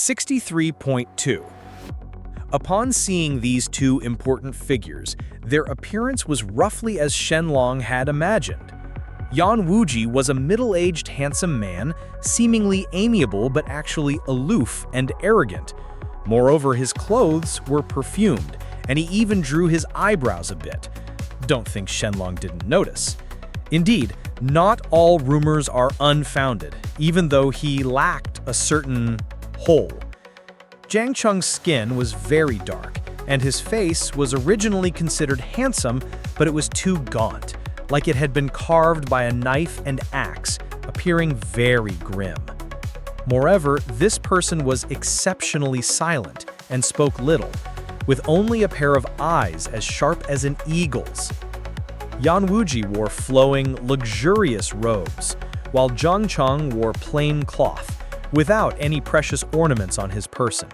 63.2. Upon seeing these two important figures, their appearance was roughly as Shen Lang had imagined. Yan Wuji was a middle-aged handsome man, seemingly amiable but actually aloof and arrogant. Moreover, his clothes were perfumed, and he even drew his eyebrows a bit. Don't think Shen Lang didn't notice. Indeed, not all rumors are unfounded, even though he lacked a certain hole. Jiang Cheng's skin was very dark, and his face was originally considered handsome, but it was too gaunt, like it had been carved by a knife and axe, appearing very grim. Moreover, this person was exceptionally silent and spoke little, with only a pair of eyes as sharp as an eagle's. Yan Wuji wore flowing, luxurious robes, while Jiang Cheng wore plain cloth, without any precious ornaments on his person.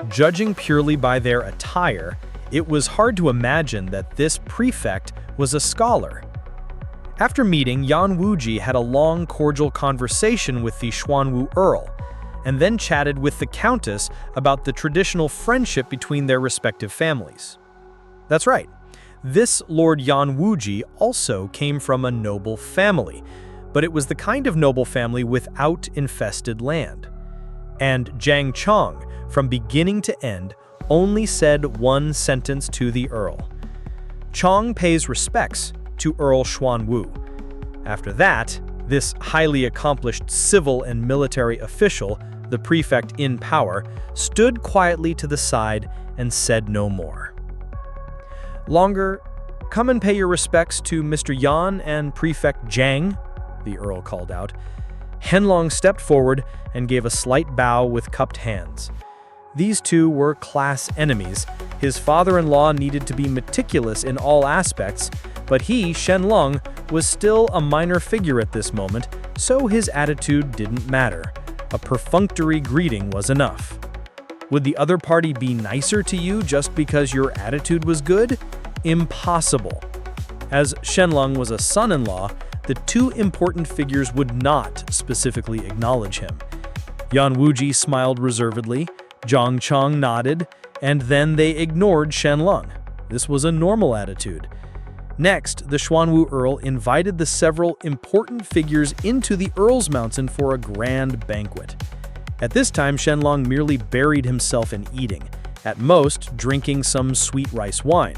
Judging purely by their attire, it was hard to imagine that this prefect was a scholar. After meeting, Yan Wuji had a long, cordial conversation with the Xuanwu Earl, and then chatted with the Countess about the traditional friendship between their respective families. That's right, this Lord Yan Wuji also came from a noble family, but it was the kind of noble family without infested land. And Jiang Cheng, from beginning to end, only said one sentence to the Earl. Chong pays respects to Earl Xuanwu. After that, this highly accomplished civil and military official, the prefect in power, stood quietly to the side and said no more. Longer, come and pay your respects to Mr. Yan and Prefect Jiang, the Earl called out. Shen Lang stepped forward and gave a slight bow with cupped hands. These two were class enemies. His father-in-law needed to be meticulous in all aspects, but he, Shen Lang, was still a minor figure at this moment, so his attitude didn't matter. A perfunctory greeting was enough. Would the other party be nicer to you just because your attitude was good? Impossible. As Shen Lang was a son-in-law, the two important figures would not specifically acknowledge him. Yan Wuji smiled reservedly, Jiang Cheng nodded, and then they ignored Shen Lang. This was a normal attitude. Next, the Xuanwu Earl invited the several important figures into the Earl's Mountain for a grand banquet. At this time, Shen Lang merely buried himself in eating, at most drinking some sweet rice wine.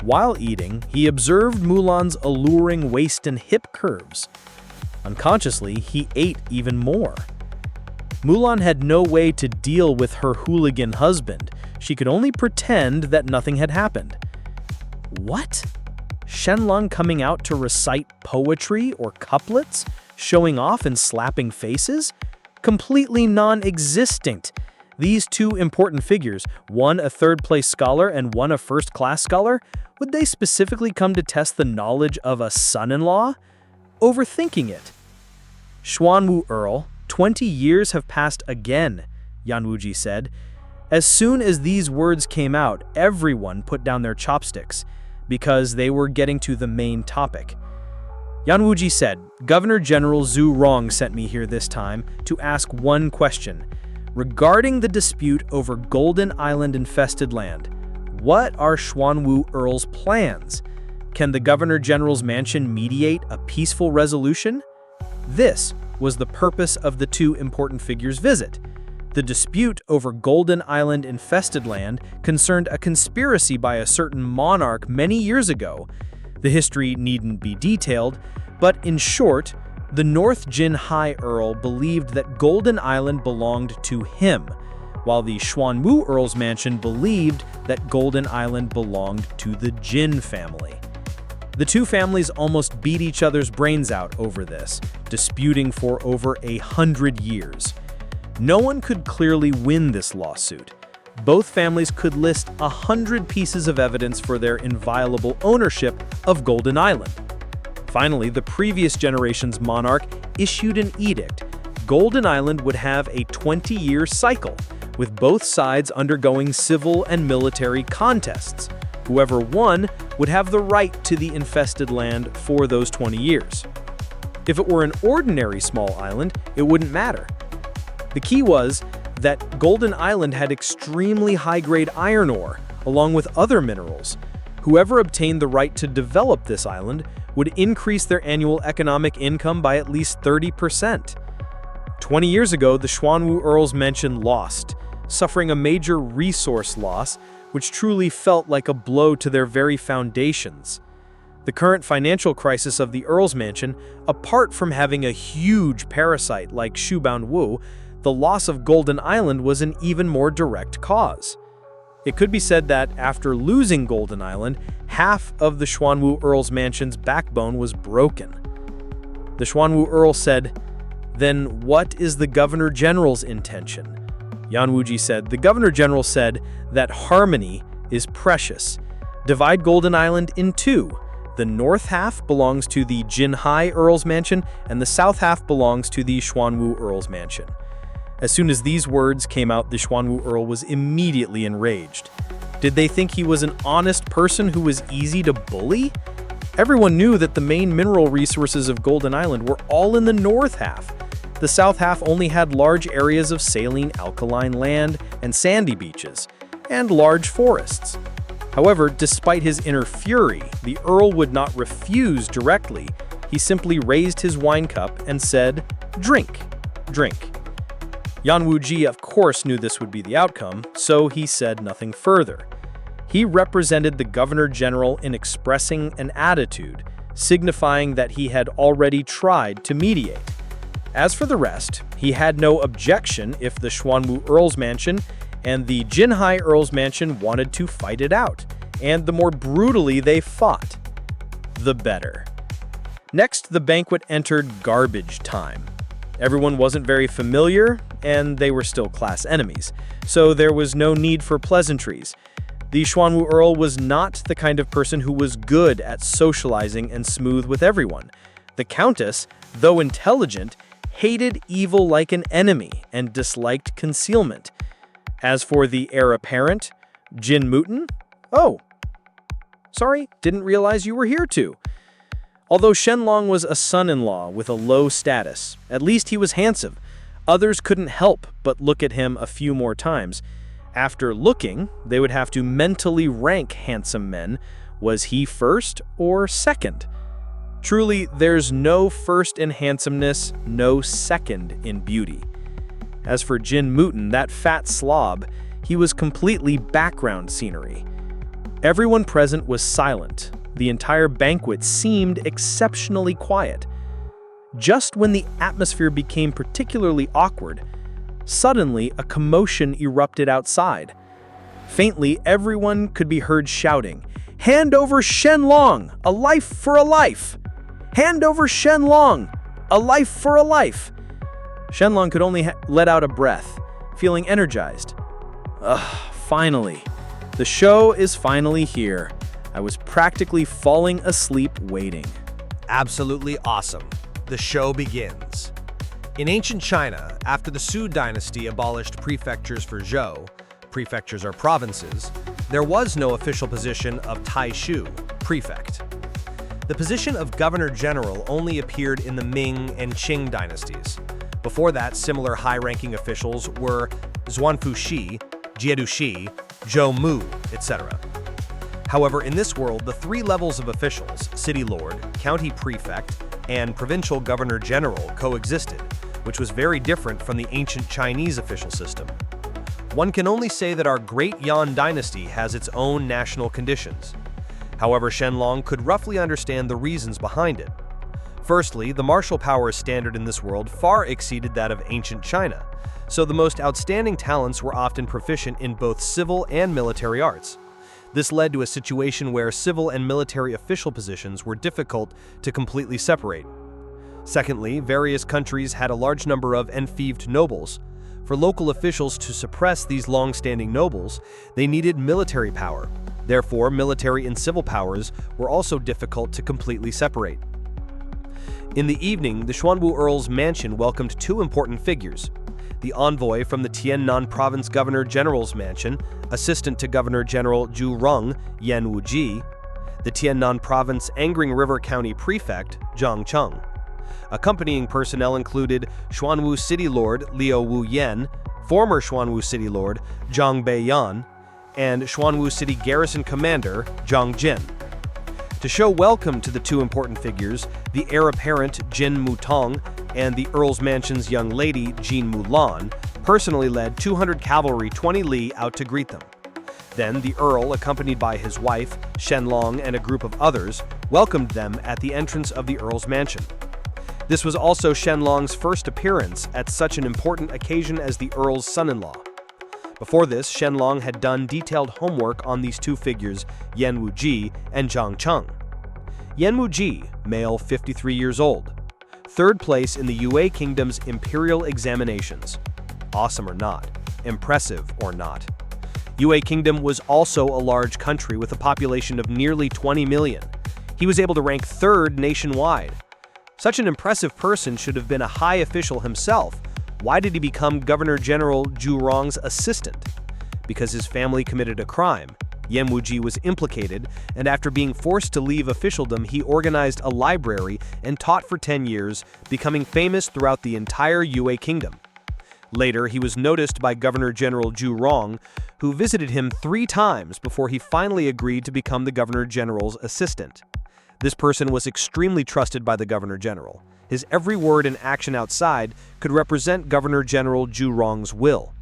While eating, he observed Mulan's alluring waist and hip curves. Unconsciously, he ate even more. Mulan had no way to deal with her hooligan husband. She could only pretend that nothing had happened. What? Shen Lang coming out to recite poetry or couplets, showing off and slapping faces? Completely non-existent. These two important figures, one a third-place scholar and one a first-class scholar, would they specifically come to test the knowledge of a son-in-law? Overthinking it. Xuanwu Earl, 20 years have passed again, Yan Wuji said. As soon as these words came out, everyone put down their chopsticks, because they were getting to the main topic. Yan Wuji said, Governor General Zhu Rong sent me here this time to ask one question. Regarding the dispute over Golden Island infested land, what are Xuanwu Earl's plans? Can the Governor General's mansion mediate a peaceful resolution? This was the purpose of the two important figures' visit. The dispute over Golden Island infested land concerned a conspiracy by a certain monarch many years ago. The history needn't be detailed, but in short, the North Jin High Earl believed that Golden Island belonged to him, while the Xuanwu Earl's mansion believed that Golden Island belonged to the Jin family. The two families almost beat each other's brains out over this, disputing for over 100 years. No one could clearly win this lawsuit. Both families could list 100 pieces of evidence for their inviolable ownership of Golden Island. Finally, the previous generation's monarch issued an edict. Golden Island would have a 20-year cycle, with both sides undergoing civil and military contests. Whoever won would have the right to the infested land for those 20 years. If it were an ordinary small island, it wouldn't matter. The key was that Golden Island had extremely high-grade iron ore, along with other minerals. Whoever obtained the right to develop this island would increase their annual economic income by at least 30%. 20 years ago, the Xuanwu Earls Mansion lost, suffering a major resource loss, which truly felt like a blow to their very foundations. The current financial crisis of the Earls Mansion, apart from having a huge parasite like Shuban Wu, the loss of Golden Island was an even more direct cause. It could be said that after losing Golden Island, half of the Xuanwu Earls Mansion's backbone was broken. The Xuanwu Earl said, "Then what is the Governor General's intention?" Yan Wuji said, "The Governor General said that harmony is precious. Divide Golden Island in two. The north half belongs to the Jinhai Earls Mansion, and the south half belongs to the Xuanwu Earls Mansion." As soon as these words came out, the Xuanwu Earl was immediately enraged. Did they think he was an honest person who was easy to bully? Everyone knew that the main mineral resources of Golden Island were all in the north half. The south half only had large areas of saline alkaline land and sandy beaches, and large forests. However, despite his inner fury, the Earl would not refuse directly. He simply raised his wine cup and said, "Drink, drink." Yan Wuji, of course, knew this would be the outcome, so he said nothing further. He represented the Governor General in expressing an attitude, signifying that he had already tried to mediate. As for the rest, he had no objection if the Xuanwu Earls Mansion and the Jinhai Earls Mansion wanted to fight it out, and the more brutally they fought, the better. Next, the banquet entered garbage time. Everyone wasn't very familiar, and they were still class enemies, so there was no need for pleasantries. The Xuanwu Earl was not the kind of person who was good at socializing and smooth with everyone. The Countess, though intelligent, hated evil like an enemy and disliked concealment. As for the heir apparent, Jin Mutin? Oh, sorry, didn't realize you were here too. Although Shen Lang was a son-in-law with a low status, at least he was handsome. Others couldn't help but look at him a few more times. After looking, they would have to mentally rank handsome men. Was he first or second? Truly, there's no first in handsomeness, no second in beauty. As for Jin Mutin, that fat slob, he was completely background scenery. Everyone present was silent. The entire banquet seemed exceptionally quiet. Just when the atmosphere became particularly awkward, suddenly a commotion erupted outside. Faintly, everyone could be heard shouting, "Hand over Shen Lang! A life for a life! Hand over Shen Lang! A life for a life!" Shen Lang could only let out a breath, feeling energized. Finally. The show is finally here. I was practically falling asleep waiting. Absolutely awesome. The show begins. In ancient China, after the Sui dynasty abolished prefectures for Zhou, prefectures are provinces, there was no official position of Taishu, prefect. The position of Governor General only appeared in the Ming and Qing dynasties. Before that, similar high-ranking officials were Zuanfushi, Jiedushi, Zhou Mu, etc. However, in this world, the three levels of officials, city lord, county prefect, and provincial governor general coexisted, which was very different from the ancient Chinese official system. One can only say that our great Yan dynasty has its own national conditions. However, Shen Lang could roughly understand the reasons behind it. Firstly, the martial power standard in this world far exceeded that of ancient China, so the most outstanding talents were often proficient in both civil and military arts. This led to a situation where civil and military official positions were difficult to completely separate. Secondly, various countries had a large number of enfeoffed nobles. For local officials to suppress these long-standing nobles, they needed military power. Therefore, military and civil powers were also difficult to completely separate. In the evening, the Xuanwu Earls Mansion welcomed two important figures: the envoy from the Tiannan Province Governor General's Mansion, Assistant to Governor General Zhu Rong, Yan Wuji, the Tiannan Province Angring River County Prefect, Zhang Chong. Accompanying personnel included Xuanwu City Lord Liu Wu Yan, former Xuanwu City Lord Zhang Beiyan, and Xuanwu City Garrison Commander Zhang Jin. To show welcome to the two important figures, the heir apparent Jin Mutong and the Earl's Mansion's young lady Jean Mulan personally led 200 cavalry 20 li out to greet them. Then the Earl, accompanied by his wife, Shen Lang, and a group of others, welcomed them at the entrance of the Earl's Mansion. This was also Shen Lang's first appearance at such an important occasion as the Earl's son-in-law. Before this, Shen Lang had done detailed homework on these two figures, Yan Wuji and Zhang Cheng. Yan Wuji, male 53 years old. Third place in the Yue Kingdom's imperial examinations. Awesome or not, impressive or not. Yue Kingdom was also a large country with a population of nearly 20 million. He was able to rank third nationwide. Such an impressive person should have been a high official himself. Why did he become Governor General Zhu Rong's assistant? Because his family committed a crime. Yan Wuji was implicated, and after being forced to leave officialdom, he organized a library and taught for 10 years, becoming famous throughout the entire Yue Kingdom. Later, he was noticed by Governor General Zhu Rong, who visited him 3 times before he finally agreed to become the Governor General's assistant. This person was extremely trusted by the Governor General. His every word and action outside could represent Governor General Zhu Rong's will.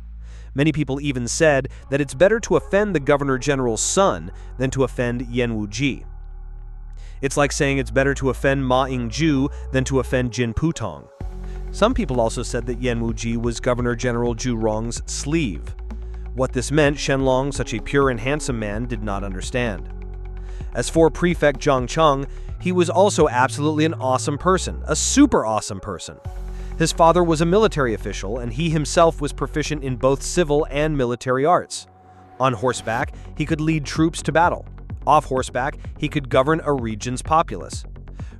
Many people even said that it's better to offend the Governor General's son than to offend Yan Wuji. It's like saying it's better to offend Ma Yingju than to offend Jin Putong. Some people also said that Yan Wuji was Governor General Zhu Rong's sleeve. What this meant, Shen Lang, such a pure and handsome man, did not understand. As for Prefect Zhang Cheng, he was also absolutely an awesome person, a super awesome person. His father was a military official, and he himself was proficient in both civil and military arts. On horseback, he could lead troops to battle. Off horseback, he could govern a region's populace.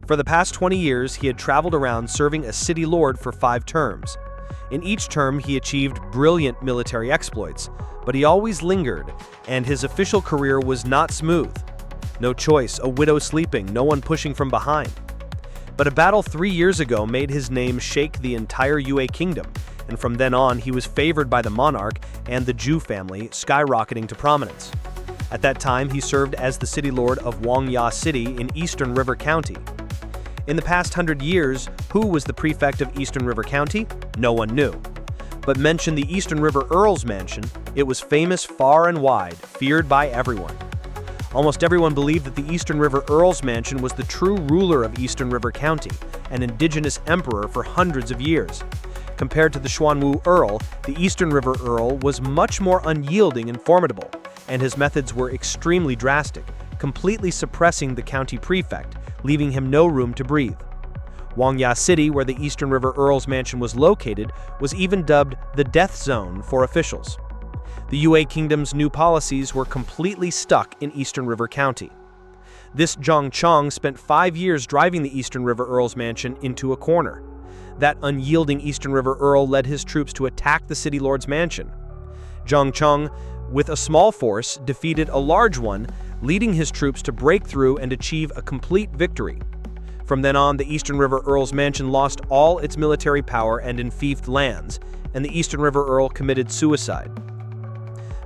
For the past 20 years, he had traveled around serving as city lord for 5 terms. In each term, he achieved brilliant military exploits, but he always lingered, and his official career was not smooth. No choice, a widow sleeping, no one pushing from behind. But a battle 3 years ago made his name shake the entire Yue Kingdom, and from then on he was favored by the monarch and the Zhu family, skyrocketing to prominence. At that time, he served as the city lord of Wangya City in Eastern River County. In the past 100 years, who was the prefect of Eastern River County? No one knew. But mention the Eastern River Earl's Mansion, it was famous far and wide, feared by everyone. Almost everyone believed that the Eastern River Earl's Mansion was the true ruler of Eastern River County, an indigenous emperor for hundreds of years. Compared to the Xuanwu Earl, the Eastern River Earl was much more unyielding and formidable, and his methods were extremely drastic, completely suppressing the county prefect, leaving him no room to breathe. Wangya City, where the Eastern River Earl's Mansion was located, was even dubbed the death zone for officials. The Yue Kingdom's new policies were completely stuck in Eastern River County. This Zhang Cheng spent 5 years driving the Eastern River Earl's Mansion into a corner. That unyielding Eastern River Earl led his troops to attack the city lord's mansion. Zhang Cheng, with a small force, defeated a large one, leading his troops to break through and achieve a complete victory. From then on, the Eastern River Earl's Mansion lost all its military power and enfeoffed lands, and the Eastern River Earl committed suicide.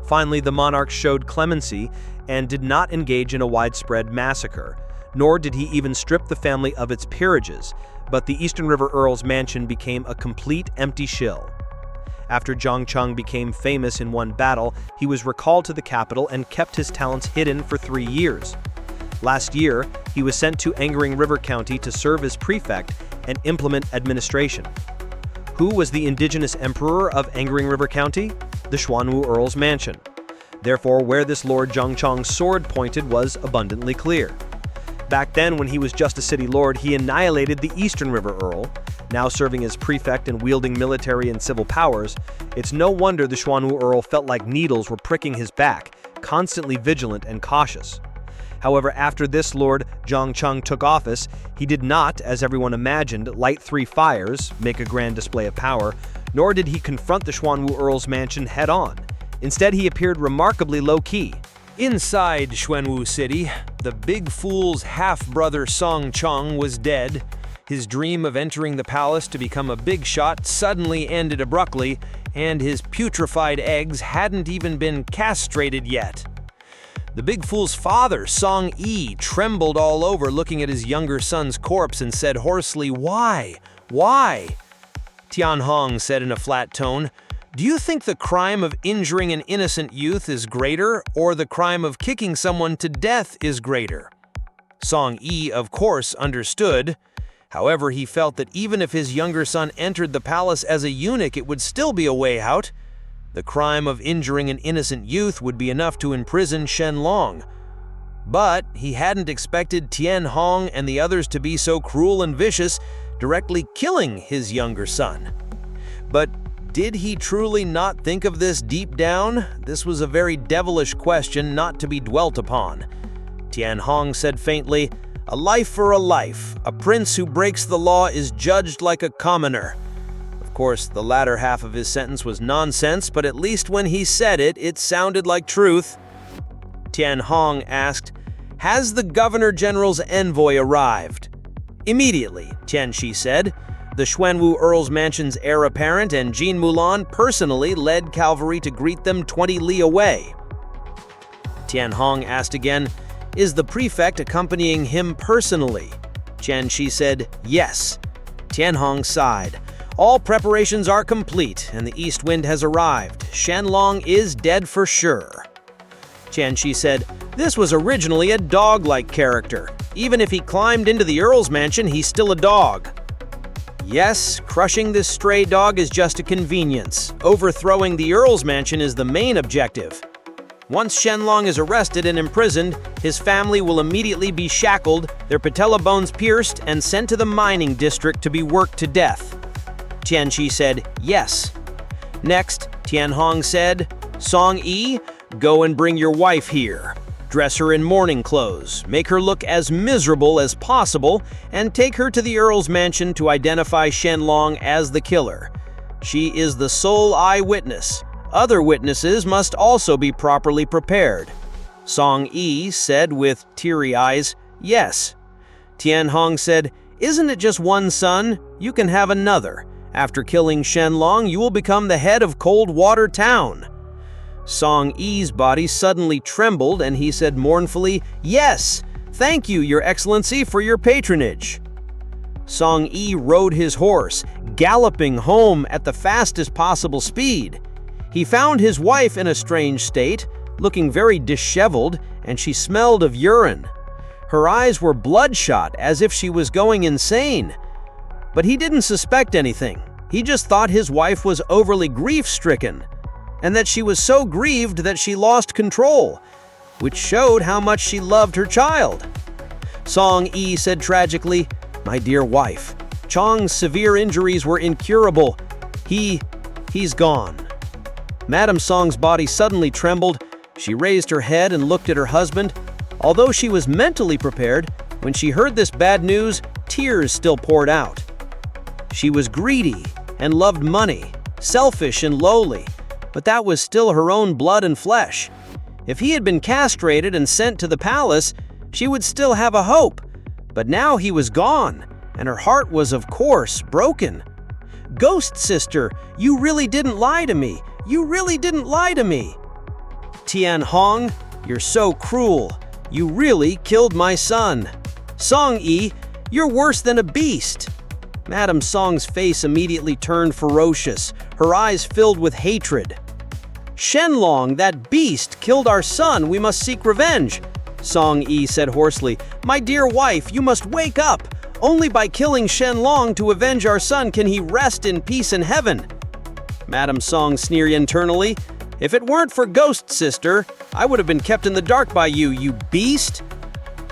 Finally, the monarch showed clemency and did not engage in a widespread massacre, nor did he even strip the family of its peerages, but the Eastern River Earl's Mansion became a complete empty shill. After Zhang Cheng became famous in one battle, he was recalled to the capital and kept his talents hidden for 3 years. Last year, he was sent to Ensuing River County to serve as prefect and implement administration. Who was the indigenous emperor of Ensuing River County? The Xuanwu Earl's Mansion. Therefore, where this Lord Zhang Cheng's sword pointed was abundantly clear. Back then, when he was just a city lord, he annihilated the Eastern River Earl. Now serving as prefect and wielding military and civil powers, it's no wonder the Xuanwu Earl felt like needles were pricking his back, constantly vigilant and cautious. However, after this Lord Zhang Cheng took office, he did not, as everyone imagined, light 3 fires, make a grand display of power, nor did he confront the Xuanwu Earl's Mansion head-on. Instead, he appeared remarkably low-key. Inside Xuanwu City, the big fool's half-brother Song Chong was dead. His dream of entering the palace to become a big shot suddenly ended abruptly, and his putrefied eggs hadn't even been castrated yet. The big fool's father, Song Yi, trembled all over looking at his younger son's corpse and said hoarsely, "Why? Why?" Tian Hong said in a flat tone, "Do you think the crime of injuring an innocent youth is greater, or the crime of kicking someone to death is greater?" Song Yi, of course, understood. However, he felt that even if his younger son entered the palace as a eunuch, it would still be a way out. The crime of injuring an innocent youth would be enough to imprison Shen Lang. But he hadn't expected Tian Hong and the others to be so cruel and vicious, directly killing his younger son. But did he truly not think of this deep down? This was a very devilish question not to be dwelt upon. Tian Hong said faintly, "A life for a life. A prince who breaks the law is judged like a commoner." Of course, the latter half of his sentence was nonsense, but at least when he said it, it sounded like truth. Tian Hong asked, "Has the Governor-General's envoy arrived?" "Immediately," Tian Shi said. The Xuanwu Earl's mansion's heir apparent and Jean Mulan personally led cavalry to greet them 20 li away. Tian Hong asked again, "Is the prefect accompanying him personally?" Tian Shi said, "Yes." Tian Hong sighed. "All preparations are complete, and the east wind has arrived. Shen Lang is dead for sure." Tian Shi said, "This was originally a dog-like character. Even if he climbed into the Earl's mansion, he's still a dog." "Yes, crushing this stray dog is just a convenience. Overthrowing the Earl's mansion is the main objective. Once Shen Lang is arrested and imprisoned, his family will immediately be shackled, their patella bones pierced, and sent to the mining district to be worked to death." Tian Shi said, "Yes." Next, Tian Hong said, "Song Yi, go and bring your wife here. Dress her in mourning clothes, make her look as miserable as possible, and take her to the Earl's mansion to identify Shen Lang as the killer. She is the sole eyewitness. Other witnesses must also be properly prepared." Song Yi said with teary eyes, "Yes." Tian Hong said, "Isn't it just one son? You can have another. After killing Shen Lang, you will become the head of Cold Water Town." Song Yi's body suddenly trembled and he said mournfully, "Yes, thank you, Your Excellency, for your patronage." Song Yi rode his horse, galloping home at the fastest possible speed. He found his wife in a strange state, looking very disheveled, and she smelled of urine. Her eyes were bloodshot, as if she was going insane. But he didn't suspect anything. He just thought his wife was overly grief-stricken, and that she was so grieved that she lost control, which showed how much she loved her child. Song Yi said tragically, "My dear wife, Chong's severe injuries were incurable. He's gone." Madame Song's body suddenly trembled. She raised her head and looked at her husband. Although she was mentally prepared, when she heard this bad news, tears still poured out. She was greedy and loved money, selfish and lowly, but that was still her own blood and flesh. If he had been castrated and sent to the palace, she would still have a hope. But now he was gone, and her heart was, of course, broken. "Ghost sister, you really didn't lie to me. You really didn't lie to me." "Tian Hong, you're so cruel. You really killed my son." "Song Yi, you're worse than a beast." Madame Song's face immediately turned ferocious, her eyes filled with hatred. "Shen Lang, that beast, killed our son. We must seek revenge." Song Yi said hoarsely, "My dear wife, you must wake up. Only by killing Shen Lang to avenge our son can he rest in peace in heaven." Madame Song sneered internally, "If it weren't for Ghost Sister, I would have been kept in the dark by you, you beast."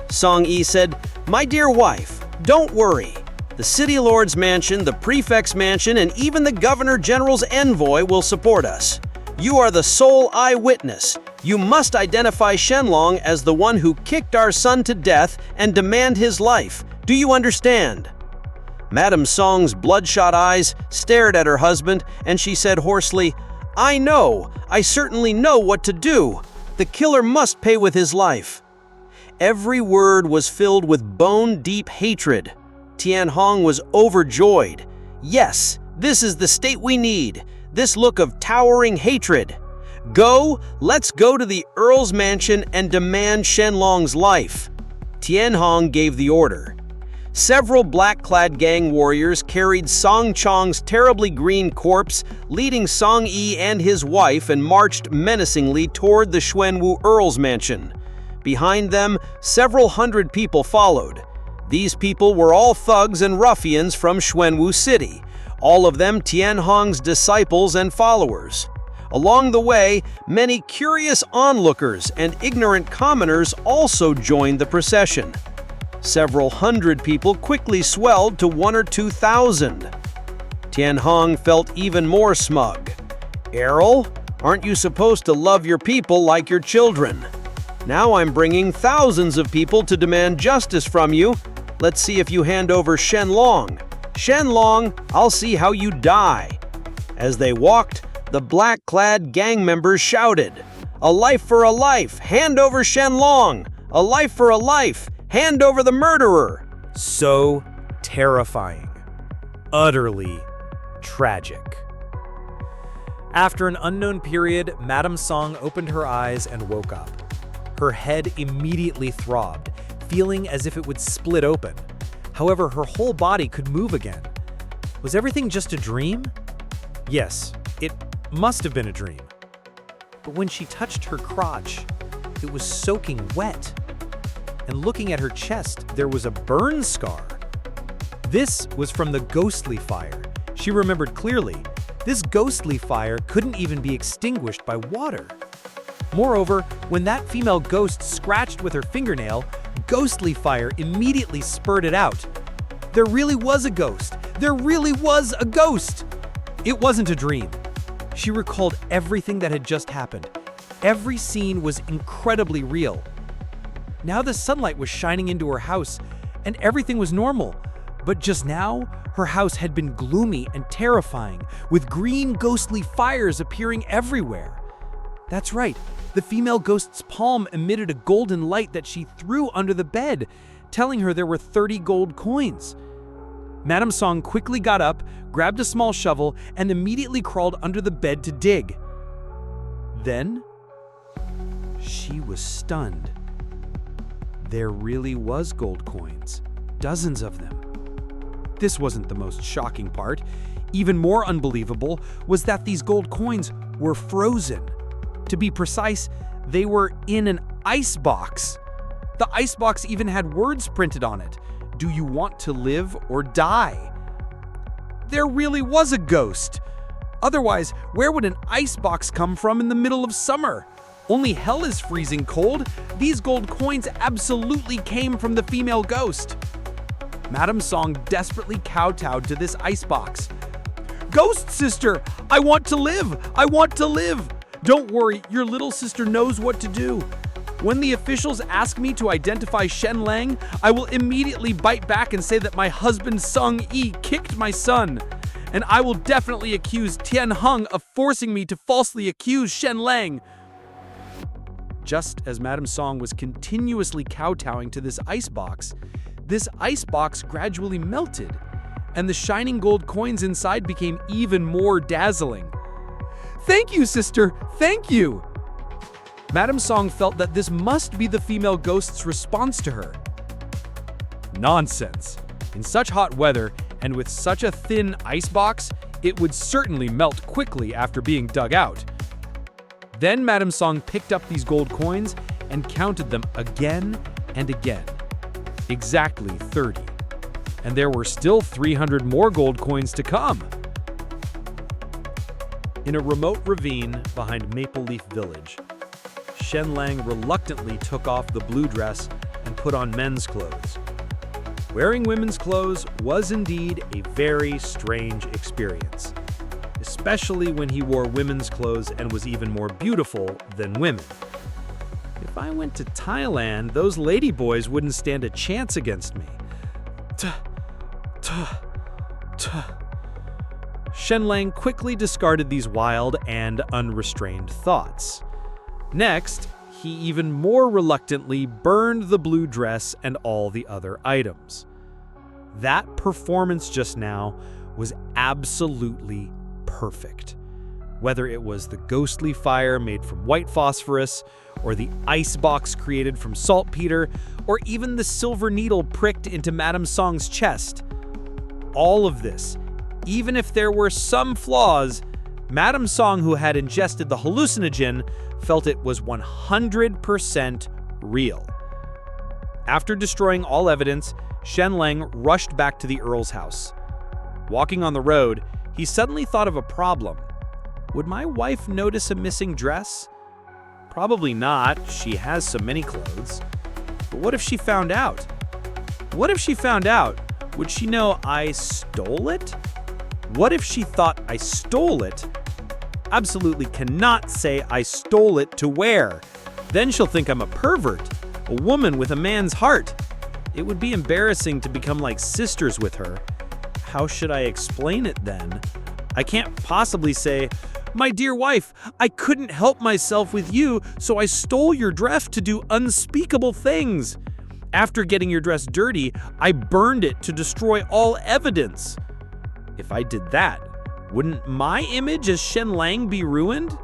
Song Yi said, "My dear wife, don't worry. The City Lord's mansion, the Prefect's mansion, and even the Governor-General's envoy will support us. You are the sole eyewitness. You must identify Shen Lang as the one who kicked our son to death and demand his life. Do you understand?" Madame Song's bloodshot eyes stared at her husband, and she said hoarsely, "I know. I certainly know what to do. The killer must pay with his life." Every word was filled with bone-deep hatred. Tian Hong was overjoyed. "Yes, this is the state we need. this look of towering hatred. Let's go to the Earl's mansion and demand Shen Lang's life. Tian Hong gave the order. Several black-clad gang warriors carried Song Chong's terribly green corpse, leading Song Yi and his wife, and marched menacingly toward the Xuanwu Earl's mansion. Behind them, several hundred people followed. These people were all thugs and ruffians from Xuanwu City, all of them Tian Hong's disciples and followers. Along the way, many curious onlookers and ignorant commoners also joined the procession. Several hundred people quickly swelled to 1,000 or 2,000. Tian Hong felt even more smug. "Errol, aren't you supposed to love your people like your children? Now I'm bringing thousands of people to demand justice from you. Let's see if you hand over Shen Lang. Shen Lang, I'll see how you die." As they walked, the black-clad gang members shouted, "A life for a life! Hand over Shen Lang! A life for a life! Hand over the murderer!" So terrifying. Utterly tragic. After an unknown period, Madame Song opened her eyes and woke up. Her head immediately throbbed, feeling as if it would split open. However, her whole body could move again. Was everything just a dream? Yes, it must have been a dream. But when she touched her crotch, it was soaking wet. And looking at her chest, there was a burn scar. This was from the ghostly fire. She remembered clearly. This ghostly fire couldn't even be extinguished by water. Moreover, when that female ghost scratched with her fingernail, ghostly fire immediately spurted out. There really was a ghost. There really was a ghost. It wasn't a dream. She recalled everything that had just happened. Every scene was incredibly real. Now the sunlight was shining into her house, and everything was normal. But just now, her house had been gloomy and terrifying, with green ghostly fires appearing everywhere. That's right, the female ghost's palm emitted a golden light that she threw under the bed, telling her there were 30 gold coins. Madame Song quickly got up, grabbed a small shovel, and immediately crawled under the bed to dig. Then, she was stunned. There really was gold coins, dozens of them. This wasn't the most shocking part. Even more unbelievable was that these gold coins were frozen. To be precise, they were in an ice box. The ice box even had words printed on it. "Do you want to live or die?" There really was a ghost. Otherwise, where would an ice box come from in the middle of summer? Only hell is freezing cold. These gold coins absolutely came from the female ghost. Madame Song desperately kowtowed to this icebox. "Ghost sister, I want to live! I want to live! Don't worry, your little sister knows what to do. When the officials ask me to identify Shen Lang, I will immediately bite back and say that my husband Song Yi kicked my son. And I will definitely accuse Tian Hong of forcing me to falsely accuse Shen Lang." Just as Madame Song was continuously kowtowing to this icebox gradually melted, and the shining gold coins inside became even more dazzling. "Thank you, sister! Thank you!" Madame Song felt that this must be the female ghost's response to her. Nonsense! In such hot weather, and with such a thin icebox, it would certainly melt quickly after being dug out. Then Madame Song picked up these gold coins and counted them again and again. Exactly 30. And there were still 300 more gold coins to come. In a remote ravine behind Maple Leaf Village, Shen Lang reluctantly took off the blue dress and put on men's clothes. Wearing women's clothes was indeed a very strange experience, especially when he wore women's clothes and was even more beautiful than women. If I went to Thailand, those ladyboys wouldn't stand a chance against me. Shen Lang quickly discarded these wild and unrestrained thoughts. Next, he even more reluctantly burned the blue dress and all the other items. That performance just now was absolutely perfect. Whether it was the ghostly fire made from white phosphorus, or the ice box created from saltpeter, or even the silver needle pricked into Madame Song's chest. All of this, even if there were some flaws, Madame Song, who had ingested the hallucinogen, felt it was 100% real. After destroying all evidence, Shen Lang rushed back to the Earl's house. Walking on the road, he suddenly thought of a problem. Would my wife notice a missing dress? Probably not, she has so many clothes. But what if she found out? What if she found out? Would she know I stole it? What if she thought I stole it? Absolutely cannot say I stole it to wear. Then she'll think I'm a pervert, a woman with a man's heart. It would be embarrassing to become like sisters with her. How should I explain it then? I can't possibly say, "My dear wife, I couldn't help myself with you, so I stole your dress to do unspeakable things. After getting your dress dirty, I burned it to destroy all evidence." If I did that, wouldn't my image as Shen Lang be ruined?